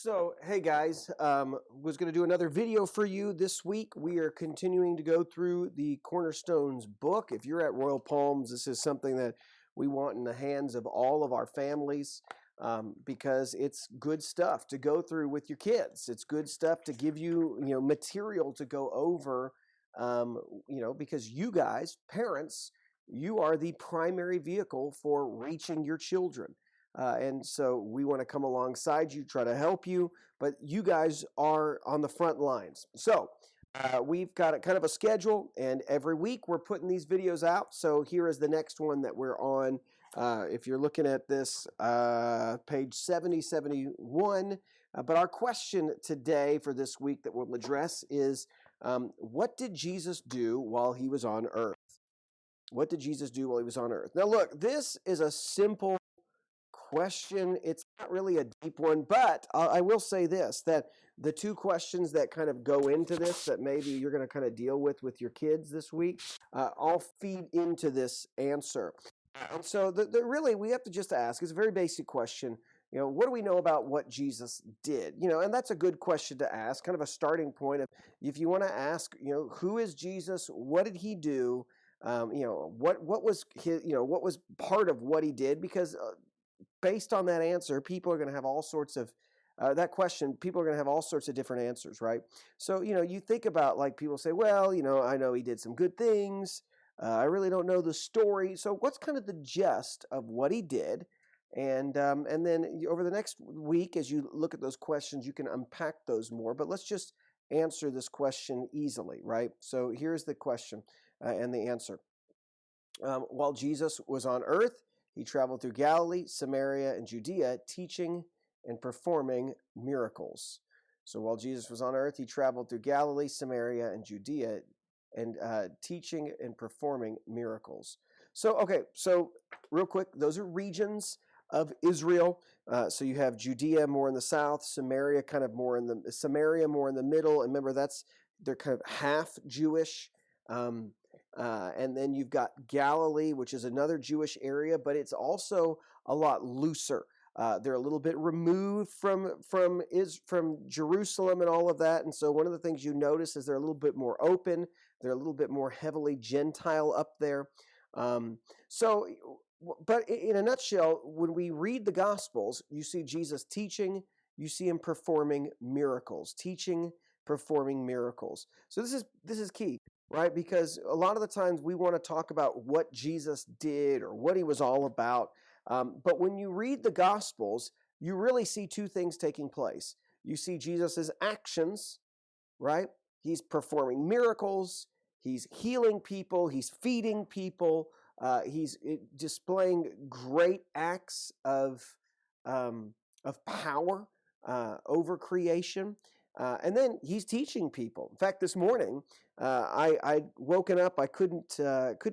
So, hey guys, was going to do another video for you this week. We are continuing to go through the Cornerstones book. If you're at Royal Palms, this is something that we want in the hands of all of our families because it's good stuff to go through with your kids. It's good stuff to give you, material to go over, because you guys, parents, you are the primary vehicle for reaching your children. And so we want to come alongside you, try to help you, but you guys are on the front lines. So we've got a kind of a schedule, and every week we're putting these videos out. So here is the next one that we're on. If you're looking at this, page 71. But our question today for this week that we'll address is, what did Jesus do while he was on earth? What did Jesus do while he was on earth? Now, look, this is a simple question. It's not really a deep one, but I will say this, that the two questions that kind of go into this that maybe you're going to kind of deal with your kids this week, all feed into this answer. And so really we have to just ask, it's a very basic question, what do we know about what Jesus did? And that's a good question to ask, kind of a starting point of, if you want to ask, who is Jesus? What did he do? What was his, what was part of what he did? Because based on that answer, people are going to have all sorts of that question. People are going to have all sorts of different answers, right? So, you think about, like, people say, well, I know he did some good things. I really don't know the story. So what's kind of the gist of what he did? And then over the next week, as you look at those questions, you can unpack those more. But let's just answer this question easily, right? So here's the question and the answer. While Jesus was on earth, he traveled through Galilee, Samaria, and Judea, teaching and performing miracles. So while Jesus was on earth, he traveled through Galilee, Samaria, and Judea, and teaching and performing miracles. So real quick, those are regions of Israel. So you have Judea more in the south, Samaria more in the middle. And remember, they're kind of half Jewish. And then you've got Galilee, which is another Jewish area, but it's also a lot looser. They're a little bit removed from Jerusalem and all of that. And so one of the things you notice is they're a little bit more open. They're a little bit more heavily Gentile up there. But in a nutshell, when we read the Gospels, you see Jesus teaching, you see him performing miracles, performing miracles. So this is key, right? Because a lot of the times we want to talk about what Jesus did or what he was all about. But when you read the Gospels, you really see two things taking place. You see Jesus's actions, right? He's performing miracles. He's healing people. He's feeding people. He's displaying great acts of power over creation. And then he's teaching people. In fact, this morning, I'd woken up. I couldn't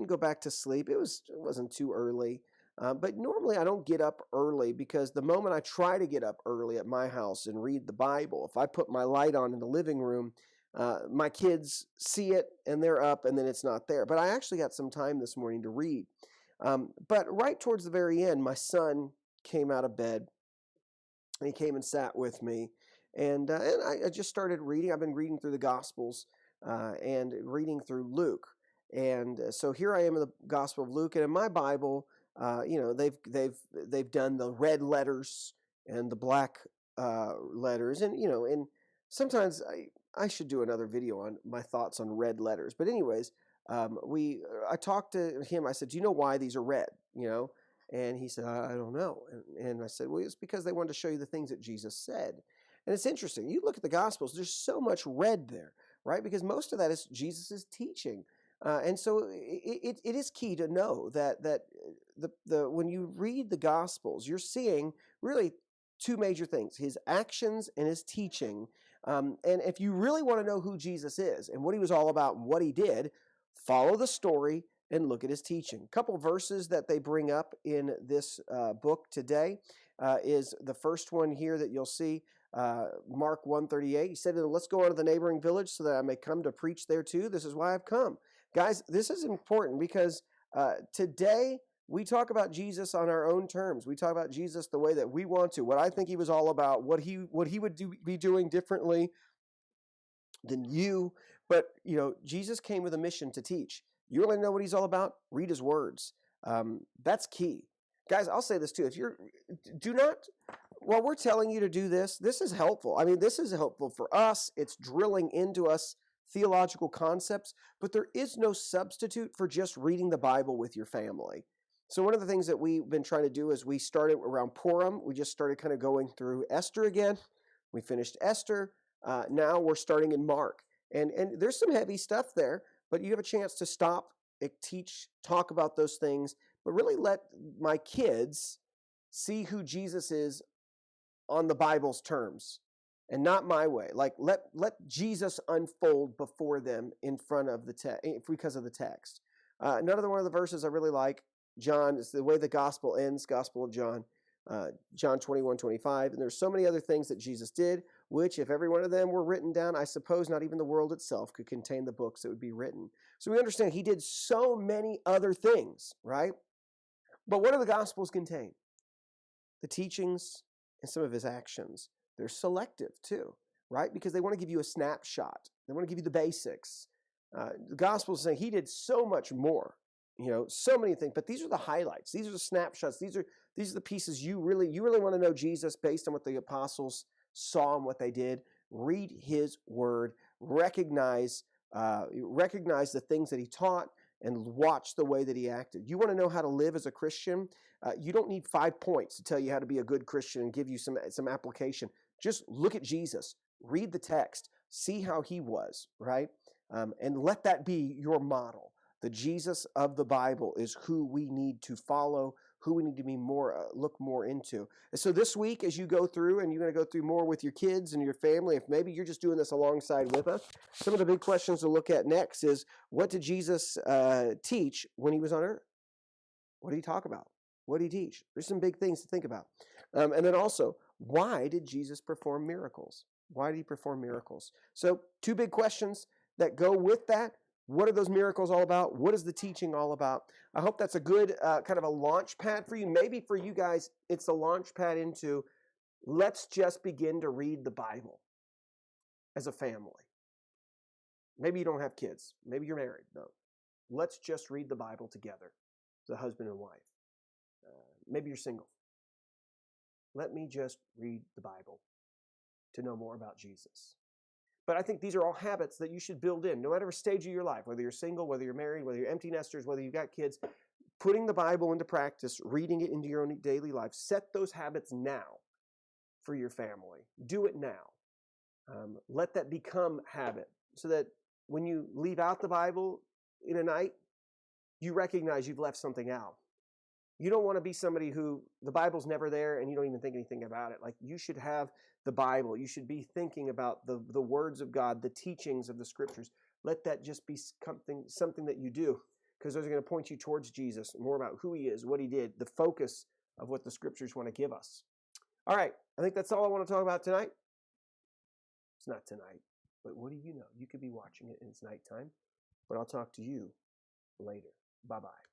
go back to sleep. It wasn't too early. But normally I don't get up early, because the moment I try to get up early at my house and read the Bible, if I put my light on in the living room, my kids see it and they're up, and then it's not there. But I actually got some time this morning to read. But right towards the very end, my son came out of bed and he came and sat with me. And I just started reading. I've been reading through the Gospels and reading through Luke. And so here I am in the Gospel of Luke, and in my Bible, they've done the red letters and the black letters, and sometimes I should do another video on my thoughts on red letters. But anyways, I talked to him. I said, "Do you know why these are red?" And he said, "I don't know." And I said, "Well, it's because they wanted to show you the things that Jesus said." And it's interesting. You look at the Gospels, there's so much red there, right? Because most of that is Jesus' teaching. And so it is key to know that when you read the Gospels, you're seeing really two major things: his actions and his teaching. And if you really want to know who Jesus is and what he was all about and what he did, follow the story and look at his teaching. A couple verses that they bring up in this book today is the first one here that you'll see. Mark 1:38, he said, "Let's go on to the neighboring village so that I may come to preach there too. This is why I've come." Guys, this is important because today we talk about Jesus on our own terms. We talk about Jesus the way that we want to, what I think he was all about, what he would be doing differently than you. But, Jesus came with a mission to teach. You want to know what he's all about? Read his words. That's key. Guys, I'll say this too. While we're telling you to do this, this is helpful. I mean, this is helpful for us. It's drilling into us theological concepts, but there is no substitute for just reading the Bible with your family. So one of the things that we've been trying to do is we started around Purim. We just started kind of going through Esther again. We finished Esther. Now we're starting in Mark. And there's some heavy stuff there, but you have a chance to stop, teach, talk about those things, but really let my kids see who Jesus is on the Bible's terms and not my way. Like let Jesus unfold before them in front of the text, because of the text. Another one of the verses I really like, John, is the way the gospel ends, Gospel of John, John 21:25. And there's so many other things that Jesus did, which if every one of them were written down, I suppose not even the world itself could contain the books that would be written. So we understand he did so many other things, right? But what do the gospels contain? The teachings and some of his actions. They're selective too, right? Because they want to give you a snapshot. They want to give you the basics. The gospel is saying he did so much more, so many things. But these are the highlights. These are the snapshots. These are the pieces you really want to know Jesus based on what the apostles saw and what they did. Read his word. Recognize the things that he taught, and watch the way that he acted. You want to know how to live as a Christian? You don't need 5 points to tell you how to be a good Christian and give you some application. Just look at Jesus, read the text, see how he was, right? And let that be your model. The Jesus of the Bible is who we need to follow, who we need to be look more into. And so this week, as you go through, and you're going to go through more with your kids and your family, if maybe you're just doing this alongside with us, some of the big questions to look at next is, what did Jesus teach when he was on earth? What did he talk about? What did he teach? There's some big things to think about. And then also, why did Jesus perform miracles? Why did he perform miracles? So 2 big questions that go with that. What are those miracles all about? What is the teaching all about? I hope that's a good kind of a launch pad for you. Maybe for you guys, it's a launch pad into, let's just begin to read the Bible as a family. Maybe you don't have kids. Maybe you're married, though. Let's just read the Bible together as a husband and wife. Maybe you're single. Let me just read the Bible to know more about Jesus. But I think these are all habits that you should build in, no matter what stage of your life, whether you're single, whether you're married, whether you're empty nesters, whether you've got kids. Putting the Bible into practice, reading it into your own daily life. Set those habits now for your family. Do it now. Let that become habit, so that when you leave out the Bible in a night, you recognize you've left something out. You don't want to be somebody who the Bible's never there and you don't even think anything about it. Like, you should have the Bible. You should be thinking about the words of God, the teachings of the scriptures. Let that just be something that you do, because those are going to point you towards Jesus, more about who he is, what he did, the focus of what the scriptures want to give us. All right, I think that's all I want to talk about tonight. It's not tonight, but what do you know? You could be watching it and it's nighttime, but I'll talk to you later. Bye-bye.